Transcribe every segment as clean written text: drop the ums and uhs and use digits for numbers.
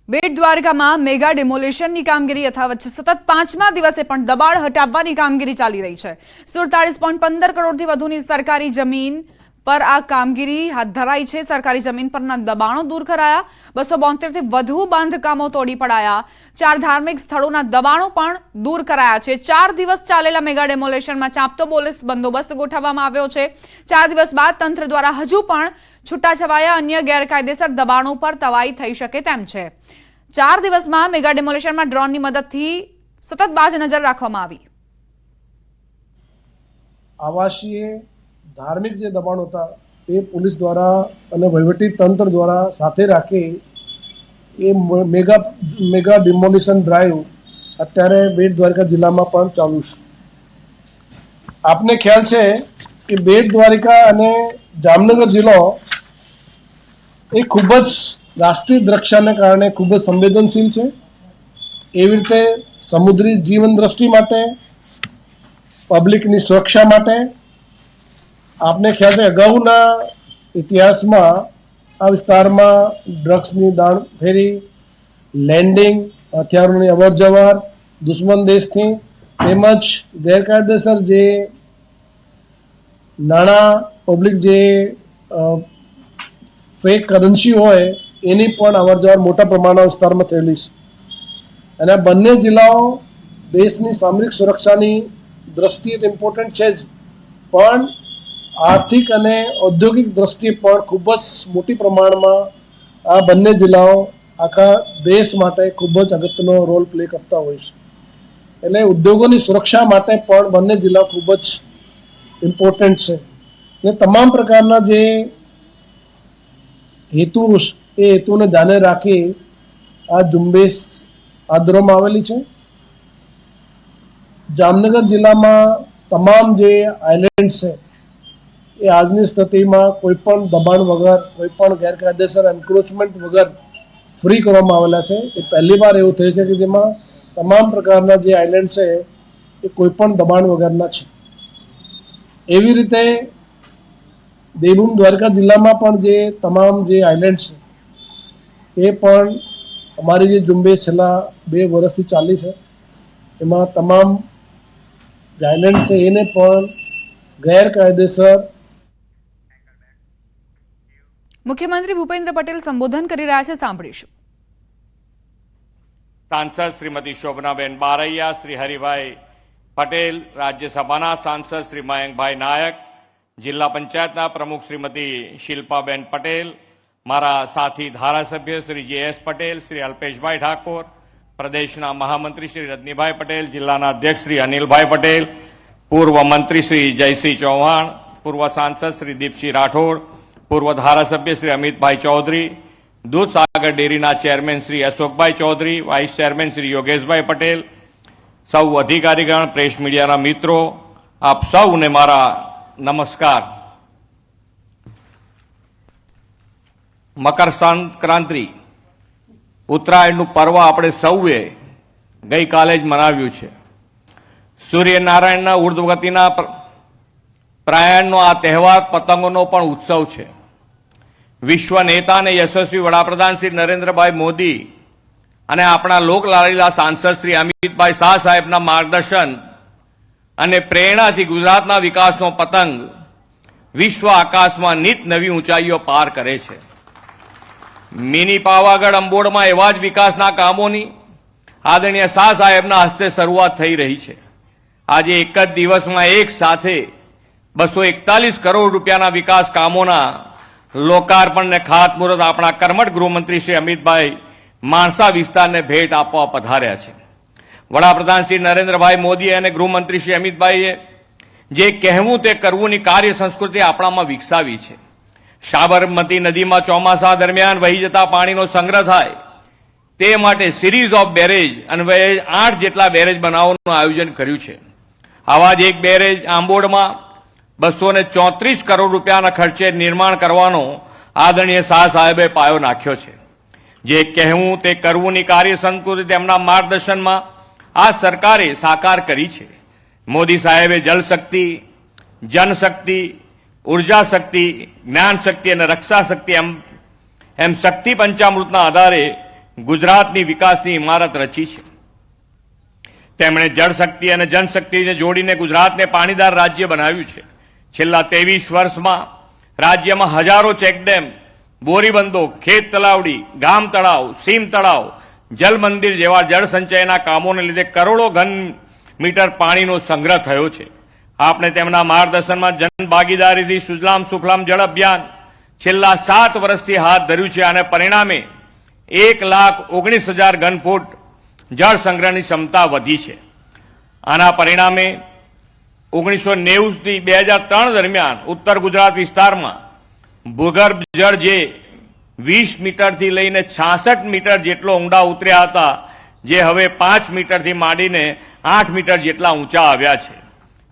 બેટ દ્વારકામાં મેગા ડિમોલિશનની કામગીરી યથાવત છે। સતત 5મા દિવસે પણ દબાણ હટાવવાની કામગીરી ચાલી રહી છે। 47.15 કરોડથી વધુની સરકારી જમીન પર આ કામગીરી હાથ ધરાઈ છે। સરકારી જમીન પરના દબાણો દૂર કરાયા। 272 થી વધુ બાંધકામો તોડી પડાયા। 4 ધાર્મિક સ્થળોના દબાણો પણ દૂર કરાયા છે। 4 દિવસ ચાલેલા મેગા ડિમોલિશનમાં ચાંપતો પોલીસ બંદોબસ્ત ગોઠવવામાં આવ્યો છે। 4 દિવસ બાદ તંત્ર દ્વારા હજુ પણ છૂટાછવાયા અન્ય ગેરકાયદેસર દબાણો પર તવાઈ થઈ શકે તેમ છે। 4 દિવસમાં મેગા ડિમોલિશનમાં ડ્રોનની મદદથી સતત બાજ નજર રાખવામાં આવી। આવાસીય ધાર્મિક જે દબાણો હતા એ પોલીસ દ્વારા અને વહીવટી તંત્ર દ્વારા સાથે રાખી એ મેગા ડિમોલિશન ડ્રાઈવ અત્યારે બેટ દ્વારકા જિલ્લામાં પણ ચાલુ છે। આપને ખ્યાલ છે કે બેટ દ્વારકા અને જામનગર જિલ્લો એ ખૂબ જ રાષ્ટ્રીય દ્રક્ષાને કારણે ખૂબ જ સંવેદનશીલ છે। એવી રીતે સમુદ્રી જીવન દ્રષ્ટિ માટે, પબ્લિકની સુરક્ષા માટે આપને ખ્યાલ છે અગાઉના ઇતિહાસમાં આ વિસ્તારમાં ડ્રગ્સની દાણફેરી, લેન્ડિંગ, હથિયારોની અવરજવર દુશ્મન દેશથી તેમજ ગેરકાયદેસર જે નાણાં પબ્લિક જે ફેક કરન્સી હોય એની પણ અવરજવર મોટા પ્રમાણમાં વિસ્તારમાં થયેલી છે। અને આ બંને જિલ્લાઓ દેશની સામરિક સુરક્ષાની દ્રષ્ટિએ તો ઇમ્પોર્ટન્ટ છે જ, પણ આર્થિક અને ઔદ્યોગિક દ્રષ્ટિએ પણ ખૂબ જ મોટી પ્રમાણમાં આ બંને જિલ્લાઓ આખા દેશ માટે ખૂબ જ અગત્યનો રોલ પ્લે કરતા હોય છે। એટલે ઉદ્યોગોની સુરક્ષા માટે પણ બંને જિલ્લાઓ ખૂબ જ ઇમ્પોર્ટન્ટ છે। ને તમામ પ્રકારના જે હેતુ એ હેતુને ધ્યાને રાખી આ ઝુંબેશ હાથ ધરવામાં આવેલી છે। જામનગર જિલ્લામાં તમામ જે આઇલેન્ડ છે એ આજની સ્થિતિમાં કોઈ પણ દબાણ વગર, કોઈ પણ ગેરકાયદેસર એન્ક્રોચમેન્ટ વગર ફ્રી કરવામાં આવેલા છે। એ પહેલી વાર એવું થયું છે કે જેમાં તમામ પ્રકારના જે આઇલેન્ડ છે એ કોઈ પણ દબાણ વગરના છે। એવી રીતે દેવભૂમિ દ્વારકા જિલ્લામાં પણ જે તમામ જે આઇલેન્ડ છે એ પણ અમારી જે ઝુંબેશ છેલ્લા 2 વર્ષથી ચાલી છે એમાં તમામ જે આઇલેન્ડ છે એને પણ ગેરકાયદેસર મુખ્યમંત્રી ભૂપેન્દ્ર પટેલ સંબોધન કરી રહ્યા છે, સાંભળીશું। सांसद श्रीमती शोभनाबेन बारैया, श्री हरिभाई पटेल, राज्यसभाના सांसद श्री મયંકભાઈ નાયક, જિલ્લા પંચાયતના પ્રમુખ શ્રીમતી શિલ્પાબેન પટેલ, મારા સાથી ધારાસભ્ય શ્રી જે.એસ. પટેલ, શ્રી અલ્પેશભાઈ ઠાકોર, પ્રદેશના મહામંત્રી શ્રી રજનીભાઈ પટેલ, જિલ્લાના અધ્યક્ષ શ્રી અનિલભાઈ પટેલ, પૂર્વ મંત્રી શ્રી જયસિંહ ચૌહાણ, પૂર્વ સાંસદ શ્રી દીપસિંહ રાઠોડ, પૂર્વ ધારાસભ્ય શ્રી અમિતભાઈ ચૌધરી, દૂધસાગર ડેરીના ચેરમેન શ્રી અશોકભાઈ ચૌધરી, વાઇસ ચેરમેન શ્રી યોગેશભાઈ પટેલ, સૌ અધિકારીગણ, પ્રેસ મીડિયાના મિત્રો, આપ સૌને મારા નમસ્કાર। મકર સંક્રાંતિ ઉત્તરાયણનું પર્વ આપણે સૌએ ગઈકાલે જ મનાવ્યું છે। સૂર્યનારાયણના ઉર્ધ્વગતિના પ્રયાણનો આ તહેવાર પતંગોનો પણ ઉત્સવ છે। વિશ્વ નેતા અને યશસ્વી વડાપ્રધાન શ્રી નરેન્દ્રભાઈ મોદી અને આપણા લોકલાડીલા સાંસદ શ્રી અમિતભાઈ શાહ સાહેબના માર્ગદર્શન અને પ્રેરણાથી ગુજરાતના વિકાસનો પતંગ વિશ્વ આકાશમાં નિત નવી ઊંચાઈઓ પાર કરે છે। મિની પાવાગઢ અંબોડમાં એવા જ વિકાસના કામોની આદરણીય શાહ સાહેબના હસ્તે શરૂઆત થઈ રહી છે। આજે એક જ દિવસમાં એક સાથે 241 કરોડ રૂપિયાના વિકાસ કામોના લોકાર્પણ ને ખાતમુહૂર્ત આપણા કર્મઠ ગૃહમંત્રી શ્રી અમિતભાઈ માણસા વિસ્તારને ભેટ આપવા પધાર્યા છે। વડાપ્રધાન શ્રી નરેન્દ્રભાઈ મોદી અને ગૃહમંત્રી શ્રી અમિતભાઈએ જે કહેવું તે કરવુંની કાર્ય સંસ્કૃતિ આપણામાં વિકસાવી છે। સાબરમતી નદીમાં ચોમાસા દરમિયાન વહી જતા પાણીનો સંગ્રહ થાય તે માટે સિરીઝ ઓફ બેરેજ અને 8 જેટલા બેરેજ બનાવવાનું આયોજન કર્યું છે। આવા જ એક બેરેજ આંબોડમાં 234 કરોડ રૂપિયાના ખર્ચે નિર્માણ કરવાનો આદરણીય શાહ સાહેબે પાયો નાખ્યો છે। જે કહેવું તે કરવુંની કાર્ય સંસ્કૃતિ તેમના માર્ગદર્શનમાં આ સરકારે સાકાર કરી છે। મોદી સાહેબે જલશક્તિ, જનશક્તિ, ઉર્જા શક્તિ, જ્ઞાન શક્તિ અને રક્ષા શક્તિ એમ શક્તિ પંચામૃતના આધારે ગુજરાતની વિકાસની ઇમારત રચી છે. તેમણે જળશક્તિ અને જનશક્તિને જોડીને ગુજરાતને પાણીદાર રાજ્ય બનાવ્યું છે. છેલ્લા 23 વર્ષમાં રાજ્યમાં હજારો ચેકડેમ, બોરીબંધો, ખેત તલાવડી, ગામ તળાવ, સીમ તળાવ, જલ મંદિર જેવા જળ સંચયના કામોને લીધે કરોડો ઘન મીટર પાણીનો સંગ્રહ થયો છે. આપણે તેમના માર્ગદર્શનમાં જન ભાગીદારીથી સુજલામ સુફલામ જળ અભિયાન છેલ્લા 7 વર્ષથી હાથ ધર્યું છે અને પરિણામે 1,19,000 ઘનફૂટ જળ સંગ્રહની ક્ષમતા વધી છે. આના પરિણામે 1990 થી 2003 દરમિયાન ઉત્તર ગુજરાત વિસ્તારમાં ભૂગર્ભ જળ જે 20 મીટરથી લઈને 66 મીટર જેટલો ઊંડા ઉતર્યા હતા, જે હવે 5 મીટરથી માંડીને 8 મીટર જેટલા ઊંચા આવ્યા છે.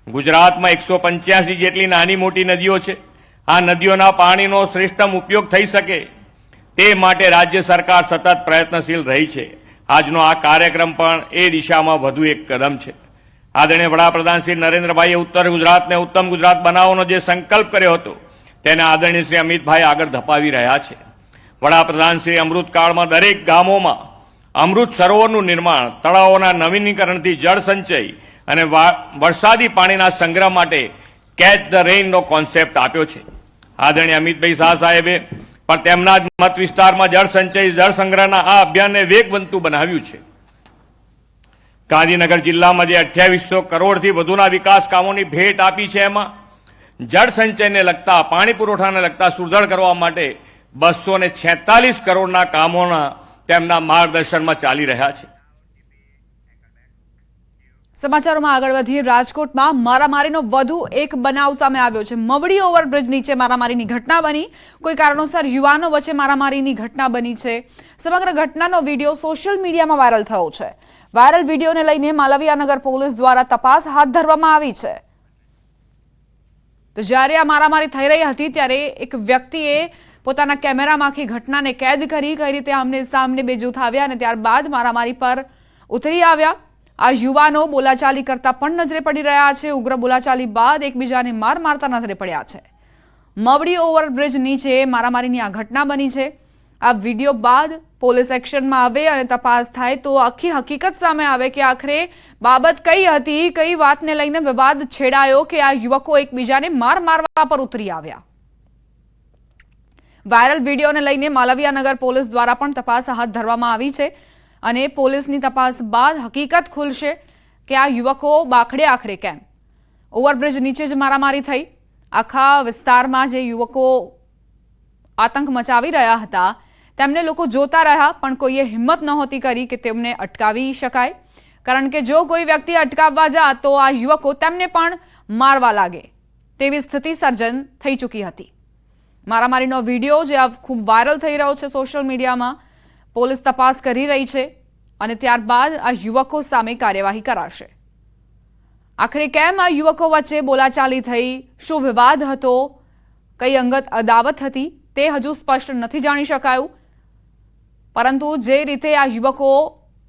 ગુજરાતમાં 185 જેટલી નાની મોટી નદીઓ છે. આ નદીઓના પાણીનો શ્રેષ્ઠતમ ઉપયોગ થઈ શકે તે માટે રાજ્ય સરકાર સતત પ્રયત્નશીલ રહી છે. આજનો આ કાર્યક્રમ પણ એ દિશામાં વધુ એક કદમ છે. આદરણીય વડાપ્રધાન શ્રી નરેન્દ્રભાઈએ ઉત્તર ગુજરાતને ઉત્તમ ગુજરાત બનાવવાનો જે સંકલ્પ કર્યો હતો તેને આદરણીય શ્રી અમિતભાઈ આગળ ધપાવી રહ્યા છે. વડાપ્રધાન શ્રી અમૃતકાળમાં દરેક ગામોમાં અમૃત સરોવરનું નિર્માણ, તળાવોના નવીનીકરણથી જળ સંચય અને વરસાદી પાણીના સંગ્રહ માટે કેચ ધ રેઇનનો કોન્સેપ્ટ આપ્યો છે. આદરણીય અમિતભાઈ શાહ સાહેબે પણ તેમના જ મત વિસ્તારમાં જળ સંચય, જળ સંગ્રહના આ અભિયાનને વેગવંતું બનાવ્યું છે. ગાંધીનગર જિલ્લામાં જે 2800 કરોડથી વધુના વિકાસ કામોની ભેટ આપી છે, એમાં જળ સંચયને લગતા, પાણી પુરવઠાને લગતા સુધાર કરવા માટે 246 કરોડના કામોના તેમના માર્ગદર્શનમાં ચાલી રહ્યા છે. સમાચારોમાં આગળ વધીએ. રાજકોટમાં મારામારીનો વધુ એક બનાવ સામે આવ્યો છે. મવડી ઓવરબ્રિજ નીચે મારામારીની ઘટના બની. કોઈ કારણોસર યુવાનો વચ્ચે મારામારીની ઘટના બની છે. સમગ્ર ઘટનાનો વિડીયો સોશિયલ મીડિયામાં વાયરલ થયો છે. વાયરલ વિડીયોને લઈને માલવીયાનગર પોલીસ દ્વારા તપાસ હાથ ધરવામાં આવી છે. તો જ્યારે આ મારામારી થઈ રહી હતી ત્યારે એક વ્યક્તિએ પોતાના કેમેરામાંથી ઘટનાને કેદ કરી. કઈ રીતે આમને સામને બે જૂથ આવ્યા અને ત્યારબાદ મારામારી પર ઉતરી આવ્યા. આ યુવાનો બોલાચાલી કરતા પણ નજરે પડી રહ્યા છે. ઉગ્ર બોલાચાલી બાદ એકબીજાને માર મારતા નજરે પડ્યા છે. મવડી ઓવરબ્રિજ નીચે મારામારીની આ ઘટના બની છે. આ વિડીયો બાદ પોલીસ એક્શનમાં આવે અને તપાસ થાય તો આખી હકીકત સામે આવે કે આખરે બાબત કઈ હતી, કઈ વાતને લઈને વિવાદ છેડાયો કે આ યુવકો એકબીજાને માર મારવા પર ઉતરી આવ્યા. વાયરલ વિડીયોને લઈને માલવીયાનગર પોલીસ દ્વારા પણ તપાસ હાથ ધરવામાં આવી છે અને પોલીસની તપાસ બાદ હકીકત ખુલશે કે આ યુવકો બાખડે આખરે કેમ. ઓવરબ્રિજ નીચે જ મારામારી થઈ. આખા વિસ્તારમાં જે યુવકો આતંક મચાવી રહ્યા હતા તેમને લોકો જોતા રહ્યા, પણ કોઈએ હિંમત નહોતી કરી કે તેમને અટકાવી શકાય. કારણ કે જો કોઈ વ્યક્તિ અટકાવવા જાય તો આ યુવકો તેમને પણ મારવા લાગે તેવી સ્થિતિ સર્જન થઈ ચૂકી હતી. મારામારીનો વિડીયો જે ખૂબ વાયરલ થઈ રહ્યો છે સોશિયલ મીડિયામાં, પોલીસ તપાસ કરી રહી છે અને ત્યારબાદ આ યુવકો સામે કાર્યવાહી કરાશે. આખરે કેમ આ યુવકો વચ્ચે બોલાચાલી થઈ, શું વિવાદ હતો, કઈ અંગત અદાવત હતી તે હજુ સ્પષ્ટ નથી જાણી શકાયું. પરંતુ જે રીતે આ યુવકો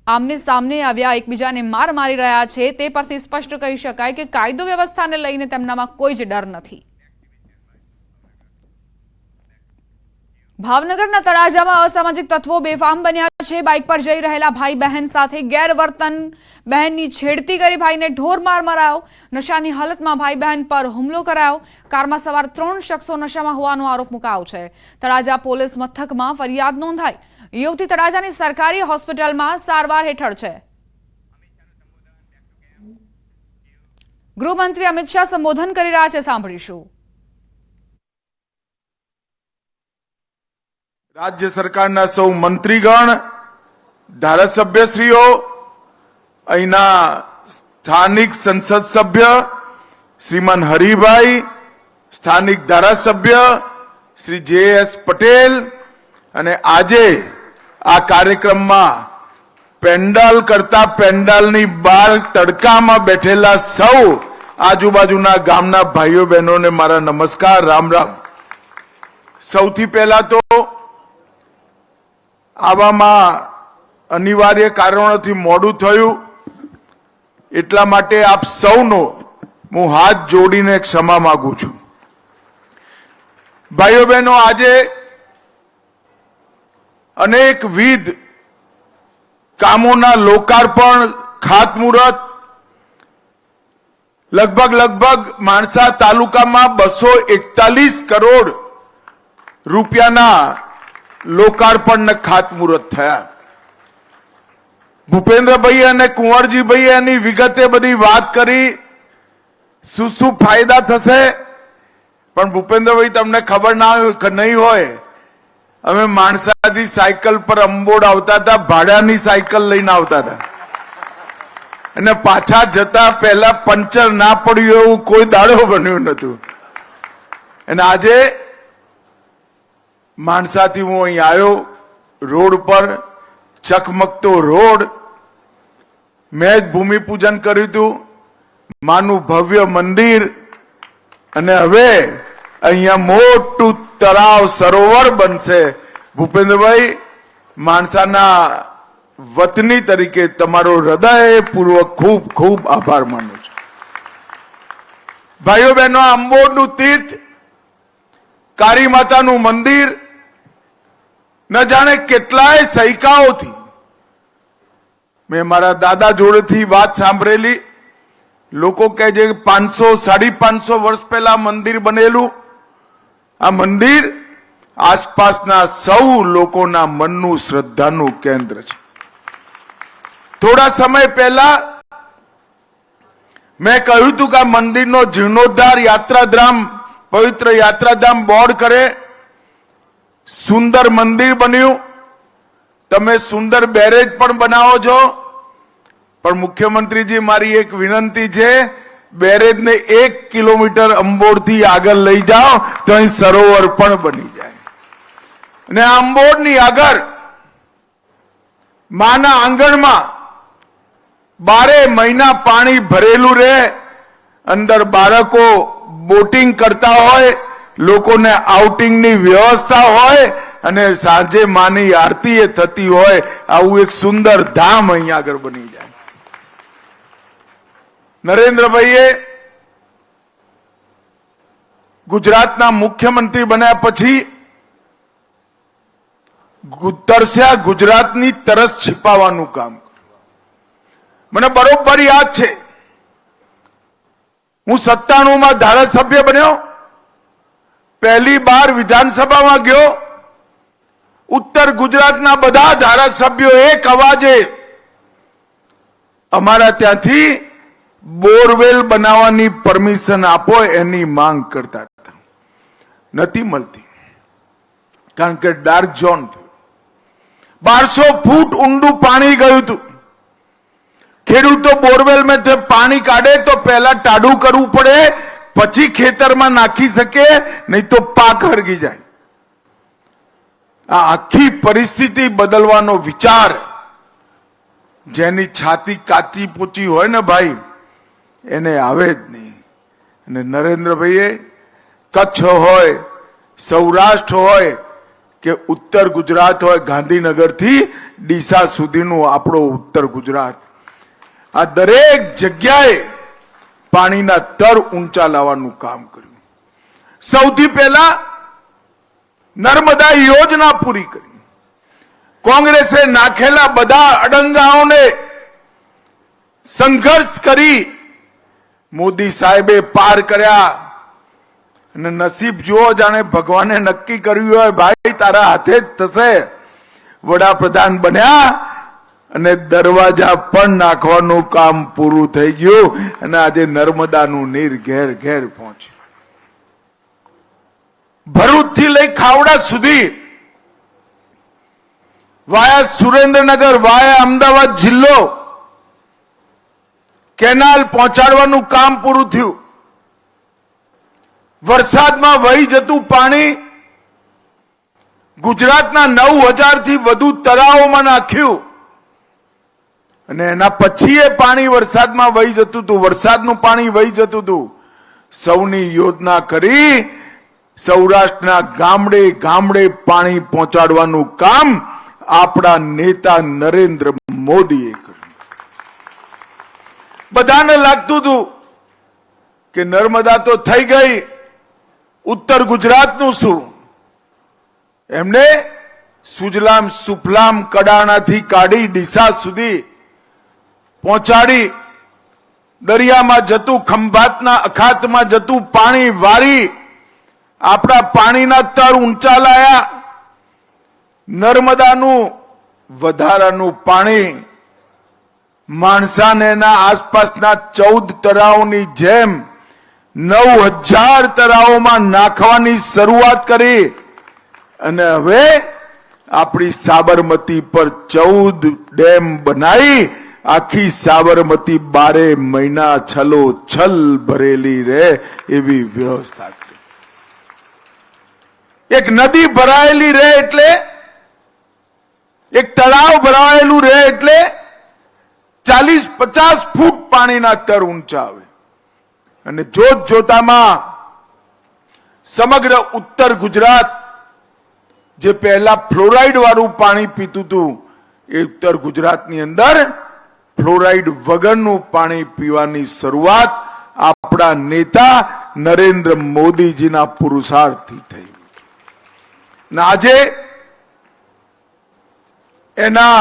આમને સામને આવ્યા, એકબીજાને માર મારી રહ્યા છે તે પરથી સ્પષ્ટ કહી શકાય કે કાયદો વ્યવસ્થાને લઈને તેમનામાં કોઈ જ ડર નથી. ભાવનગરના તળાજામાં અસામાજિક તત્વો બેફામ બન્યા છે. બાઇક પર જઈ રહેલા ભાઈ બહેન સાથે ગેરવર્તન, બહેનની છેડતી કરી ભાઈને ઢોર માર મરાયો. નશાની હાલતમાં ભાઈ બહેન પર હુમલો કરાયો. કારમાં સવાર 3 શખ્સો નશામાં હોવાનો આરોપ મુકાયો છે. તળાજા પોલીસ મથકમાં ફરિયાદ નોંધાઈ. યુવતી તળાજાની સરકારી હોસ્પિટલમાં સારવાર હેઠળ છે. ગૃહમંત્રી અમિત શાહ સંબોધન કરી રહ્યા છે, સાંભળીશું. રાજ્ય સરકારના સૌ મંત્રીગણ, ધારાસભ્યશ્રીઓ, અહીંના સ્થાનિક સંસદ સભ્ય શ્રીમાન હરિભાઈ, સ્થાનિક ધારાસભ્ય શ્રી જે.એસ. પટેલ અને આજે આ કાર્યક્રમમાં પેન્ડલ કરતા પેન્ડલની બહાર તડકામાં બેઠેલા સૌ આજુબાજુના ગામના ભાઈઓ બહેનોને મારા નમસ્કાર, રામ રામ. સૌથી પહેલા તો આવામાં અનિવાર્ય કારણોથી મોડું થયું એટલા માટે આપ સૌનો હું હાથ જોડીને ક્ષમા માંગુ છું. ભાઈઓ બહેનો, આજે અનેકવિધ કામોના લોકાર્પણ, ખાતમુહૂર્ત, લગભગ માણસા તાલુકામાં 241 કરોડ રૂપિયાના લોકાર્પણ ને ખાતમુહૂર્ત થયા. ભૂપેન્દ્રભાઈ અને કુંવરજીભાઈ એની વિગતે બધી વાત કરી, શું શું ફાયદા થશે. પણ ભૂપેન્દ્રભાઈ, તમને ખબર નહીં હોય, અમે માણસાથી સાયકલ પર અંબોડ આવતા હતા, ભાડાની સાયકલ લઈને આવતા હતા, અને પાછા જતા પહેલા પંચર ના પડ્યું એવું કોઈ દાડો બન્યું નતું. અને આજે માણસાથી હું અહીં આવ્યો, રોડ પર ચકમકતો રોડ, મેં જ ભૂમિપૂજન કર્યું હતું, માનું ભવ્ય મંદિર, અને હવે અહીંયા મોટું તળાવ સરોવર બનશે. ભૂપેન્દ્રભાઈ, માણસાના વતની તરીકે તમારો હૃદયપૂર્વક ખૂબ ખૂબ આભાર માનું છું. ભાઈઓ બહેનો, અંબોડનું તીર્થ, કાળી માતાનું મંદિર, ન જાણે કેટલાય સૈકાઓથી મેં મારા દાદા જોડેથી વાત સાંભળેલી. લોકો કહે છે કે 500-550 વર્ષ પહેલા મંદિર બનેલું. આ મંદિર આસપાસના સૌ લોકોના મનનું શ્રદ્ધાનું કેન્દ્ર છે. થોડા સમય પહેલા મેં કહ્યું હતું કે આ મંદિરનો જીર્ણોદ્ધાર, યાત્રાધામ, પવિત્ર યાત્રાધામ બોર્ડ કરે. સુંદર મંદિર બન્યું. તમે સુંદર બેરેજ પણ બનાવો છો, પણ મુખ્યમંત્રીજી, મારી એક વિનંતી છે, બેરેજને 1 કિલોમીટર અંબોડથી આગળ લઈ જાઓ તો અહીં સરોવર પણ બની જાય. અને આ અંબોડની આગળ માના આંગણમાં 12 મહિના પાણી ભરેલું રહે, અંદર બાળકો બોટિંગ કરતા હોય, લોકોને આઉટિંગની વ્યવસ્થા હોય, અને સાંજે માની આરતી એ થતી હોય. આવું એક સુંદર ધામ અહીં આગળ બની જાય. નરેન્દ્રભાઈએ ગુજરાતના મુખ્યમંત્રી બન્યા પછી તરસ્યા ગુજરાતની તરસ छिपावવાનું કામ કર્યું. મને બરોબર યાદ છે, હું 97માં ધારાસભ્ય બન્યો, પહેલી બાર વિધાનસભામાં ગયો. ઉત્તર ગુજરાતના બધા ધારાસભ્યો એક અવાજે અમારા ત્યાંથી બોરવેલ બનાવવાની પરમિશન આપો એની માંગ કરતા હતા. નથી મળતી, કારણ કે ડાર્ક ઝોન થયું. 1200 ફૂટ ઊંડું પાણી ગયું હતું. ખેડૂતો બોરવેલ માં પાણી કાઢે તો પહેલા ટાઢું કરવું પડે, પછી ખેતરમાં નાખી શકે, નહીં તો પાક હરગી જાય. આ આખી પરિસ્થિતિ બદલવાનો વિચાર, જેની છાતી કાચી પૂચી હોય ને ભાઈ, એને આવે જ નહીં. અને નરેન્દ્રભાઈએ કચ્છ હોય, સૌરાષ્ટ્ર હોય કે ઉત્તર ગુજરાત હોય, ગાંધીનગરથી ડીસા સુધીનું આપણો ઉત્તર ગુજરાત, આ દરેક જગ્યાએ પાણીના તર ઊંચા લાવવાનું કામ કર્યું. સૌથી પહેલા નર્મદા યોજના પૂરી કરી. કોંગ્રેસે નાખેલા બધા અડંગાઓને સંઘર્ષ કરી મોદી સાહેબે પાર કર્યા. અને નસીબ જુઓ, જાણે ભગવાને નક્કી કર્યું હોય, ભાઈ તારા હાથે જ થશે. વડાપ્રધાન બન્યા અને દરવાજા પણ નાખવાનું કામ પૂરું થઈ ગયું, અને આજે નર્મદાનું નીર ઘેર ઘેર પહોંચ્યું. ભરૂચથી લઈ ખાવડા સુધી, વાયા સુરેન્દ્રનગર, વાયા અમદાવાદ જિલ્લો, કેનાલ પહોંચાડવાનું કામ પૂરું થયું. વરસાદમાં વહી જતું પાણી ગુજરાતના 9000 થી વધુ તળાવોમાં નાખ્યું, અને એના પછી એ પાણી વરસાદમાં વહી જતું હતું, વરસાદનું પાણી વહી જતું હતું. સૌની યોજના કરી સૌરાષ્ટ્રના ગામડે ગામડે પાણી પહોંચાડવાનું કામ આપણા નેતા નરેન્દ્ર મોદીએ કર્યું. બધાને લાગતું હતું કે નર્મદા તો થઈ ગઈ, ઉત્તર ગુજરાતનું શું? એમને સુજલામ સુફલામ કડાણાથી કાઢી ડીસા સુધી પહોંચાડી, દરિયામાં જતું, ખંભાતના અખાતમાં જતું પાણી વારી આપણા પાણીના તર ઊંચા લાયા. નર્મદાનું વધારાનું પાણી માણસાને એના આસપાસના 14 તળાવોની જેમ 9,000 તળાવોમાં નાખવાની શરૂઆત કરી. અને હવે આપણી સાબરમતી પર 14 ડેમ બનાવી આખી સાબરમતી 12 મહિના છલોછલ ભરેલી રહે એવી વ્યવસ્થા કરી. એક નદી ભરાયેલી રહે એટલે, એક તળાવ ભરાયેલું રહે એટલે 40-50 ફૂટ પાણીના તર ઊંચા આવે. અને જોત જોતામાં સમગ્ર ઉત્તર ગુજરાત જે પહેલા ફ્લોરાઇડ વાળું પાણી પીતું હતું, એ ઉત્તર ગુજરાતની અંદર ફ્લોરાઇડ વગરનું પાણી પીવાની શરૂઆત આપણા નેતા નરેન્દ્ર મોદીજીના પુરુષાર્થથી થઈ. અને આજે એના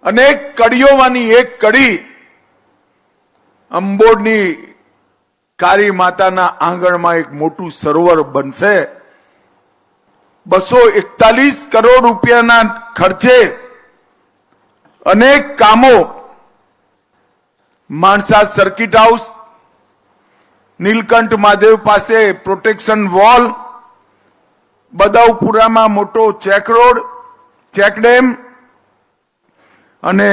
અનેક કડીઓમાંની એક કડી અંબોડની કાળી માતાના આંગણમાં એક મોટું સરોવર બનશે. 241 કરોડ રૂપિયાના ખર્ચે અનેક કામો માણસા સર્કિટ હાઉસ, નીલકંઠ મહાદેવ પાસે પ્રોટેક્શન વોલ, બદાઉપુરામાં મોટો ચેક રોડ, ચેક ડેમ અને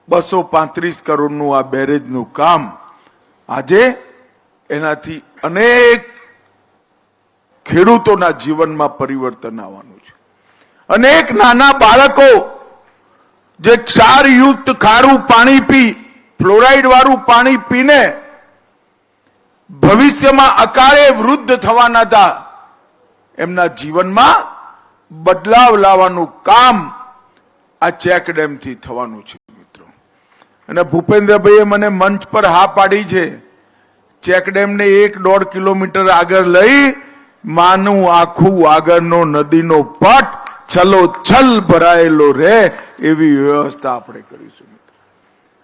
235 કરોડનું આ બેરેજનું કામ. આજે એનાથી અનેક ખેડૂતોના જીવનમાં પરિવર્તન આવવાનું છે. અનેક નાના બાળકો જે ક્ષારયુક્ત ખારું પાણી પી, ફ્લોરાઇડ વાળું પાણી પીને ભવિષ્યમાં અકાળે વૃદ્ધ થવાના હતા, એમના જીવનમાં બદલાવ લાવવાનું કામ આ ચેક ડેમથી થવાનું છે મિત્રો. અને ભૂપેન્દ્રભાઈએ મને મંચ પર હા પાડી છે, ચેક ડેમને 1-1.5 કિલોમીટર આગળ લઈ માનું આખું આગળનો નદીનો પટ છલોછલ ભરાયેલો રહે એવી વ્યવસ્થા આપણે કરીશું મિત્રો.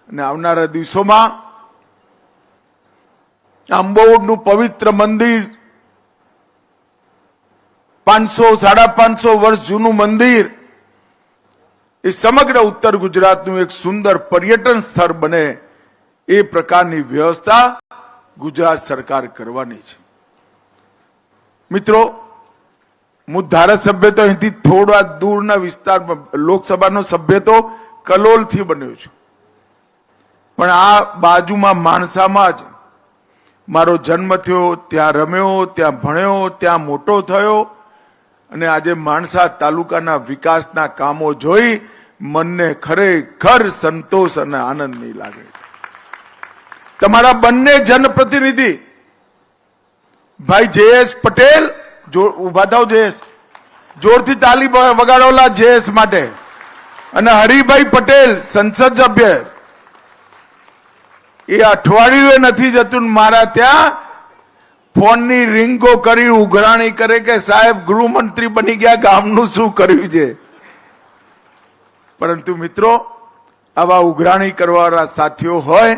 અને આવનારા દિવસોમાં અંબોડનું પવિત્ર મંદિર, 500-550 વર્ષ જૂનું મંદિર, એ સમગ્ર ઉત્તર ગુજરાતનું એક સુંદર પર્યટન સ્થળ બને એ પ્રકારની વ્યવસ્થા ગુજરાત સરકાર કરવાની છે. મિત્રો, હું ધારાસભ્ય તો અહીંથી થોડા દૂરના વિસ્તારમાં, લોકસભાનો સભ્ય તો કલોલથી બન્યો છું, પણ આ બાજુમાં માણસામાં જ મારો જન્મ થયો, ત્યાં રમ્યો, ત્યાં ભણ્યો, ત્યાં મોટો થયો. અને આજે માણસા તાલુકાના વિકાસના કામો જોઈ મનને ખરેખર સંતોષ અને આનંદ નહીં લાગે. તમારા બંને જનપ્રતિનિધિ ભાઈ JS પટેલ, ઉભા થાવ JS, જોરથી તાલી વગાડોલા JS માટે, અને હરિભાઈ પટેલ સંસદ સભ્ય, એ અઠવાડિયું નથી જતું મારા ત્યાં ફોનની રિંગો કરી ઉઘરાણી કરે કે સાહેબ ગૃહમંત્રી બની ગયા, ગામનું શું કર્યું છે. પરંતુ મિત્રો, આવા ઉઘરાણી કરવાવાળા સાથીઓ હોય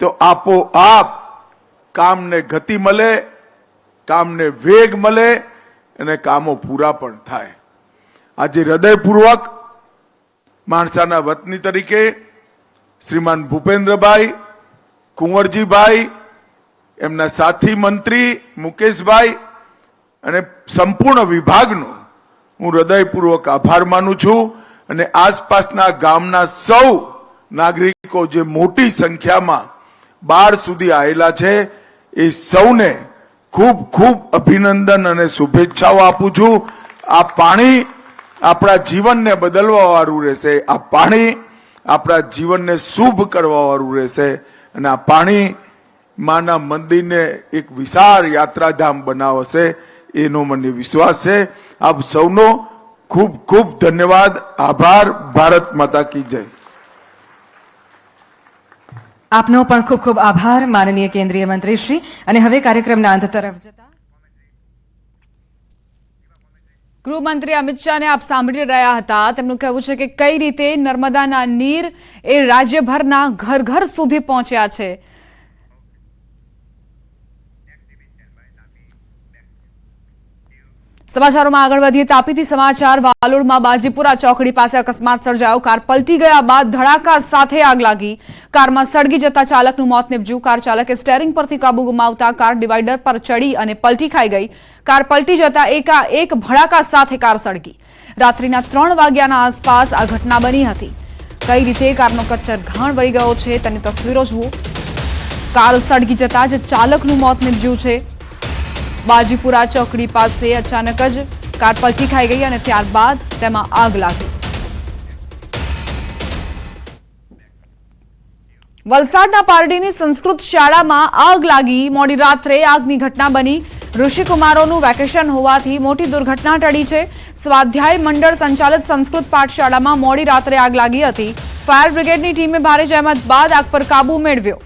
તો આપોઆપ કામને ગતિ મળે, કામને વેગ મળે અને કામો પૂરા પણ થાય. આજે હૃદયપૂર્વક માણસાના વતની તરીકે શ્રીમાન ભૂપેન્દ્રભાઈ, કુંવરજીભાઈ, એમના સાથી મંત્રી મુકેશભાઈ અને સંપૂર્ણ વિભાગનો હું હૃદયપૂર્વક આભાર માનું છું. અને આસપાસના ગામના સૌ નાગરિકો જે મોટી સંખ્યામાં 12 સુધી આવેલા છે, એ સૌને ખૂબ ખૂબ અભિનંદન અને શુભેચ્છાઓ આપું છું. આ પાણી આપણા જીવનને બદલવા વાળું રહેશે, આ પાણી આપણા જીવનને શુભ કરવા વાળું રહેશે. અને આ પાણી માના મંદિરને એક વિશાળ યાત્રાધામ બનાવશે એનો મને વિશ્વાસ છે. આપ સૌનો ખૂબ ખૂબ ધન્યવાદ, આભાર. ભારત માતા કી જય. આપનો પણ ખૂબ ખૂબ આભાર માનનીય કેન્દ્રીય મંત્રી શ્રી. અને હવે કાર્યક્રમના અંત તરફ જતા ગૃહમંત્રી અમિત શાહને આપ સાંભળી રહ્યા હતા. તેમનું કહેવું છે કે કઈ રીતે નર્મદાના નીર એ રાજ્યભરના ઘર ઘર સુધી પહોંચ્યા છે. સમાચારોમાં આગળ વધીએ. તાપીથી સમાચાર. વાલોડમાં બાજીપુરા ચોકડી પાસે અકસ્માત સર્જાયો. કાર પલટી ગયા બાદ ધડાકા સાથે આગ લાગી. કારમાં સળગી જતા ચાલકનું મોત નીપજ્યું. કાર ચાલકે સ્ટેરિંગ પરથી કાબુ ગુમાવતા કાર ડિવાઈડર પર ચડી અને પલટી ખાઈ ગઈ. કાર પલટી જતા એકાએક ભડાકા સાથે કાર સળગી. રાત્રિના 3 વાગ્યાના આસપાસ આ ઘટના બની હતી. કઈ રીતે કારનો કચ્ચર ઘાણ વળી ગયો છે તેની તસવીરો જુઓ. કાર સળગી જતા જ ચાલકનું મોત નીપજ્યું છે. બાજીપુરા ચોકડી પાસે અચાનક જ કાર પલટી ખાઈ ગઈ અને ત્યારબાદ તેમાં આગ લાગી. વલસાડના પારડીની સંસ્કૃત શાળામાં આગ લાગી. મોડી રાત્રે આગની ઘટના બની. ઋષિકુમારોનું વેકેશન હોવાથી મોટી દુર્ઘટના ટળી છે. સ્વાધ્યાય મંડળ સંચાલિત સંસ્કૃત પાઠશાળામાં મોડી રાત્રે આગ લાગી હતી. ફાયર બ્રિગેડની ટીમે ભારે જહેમત બાદ આગ પર કાબુ મેળવ્યો.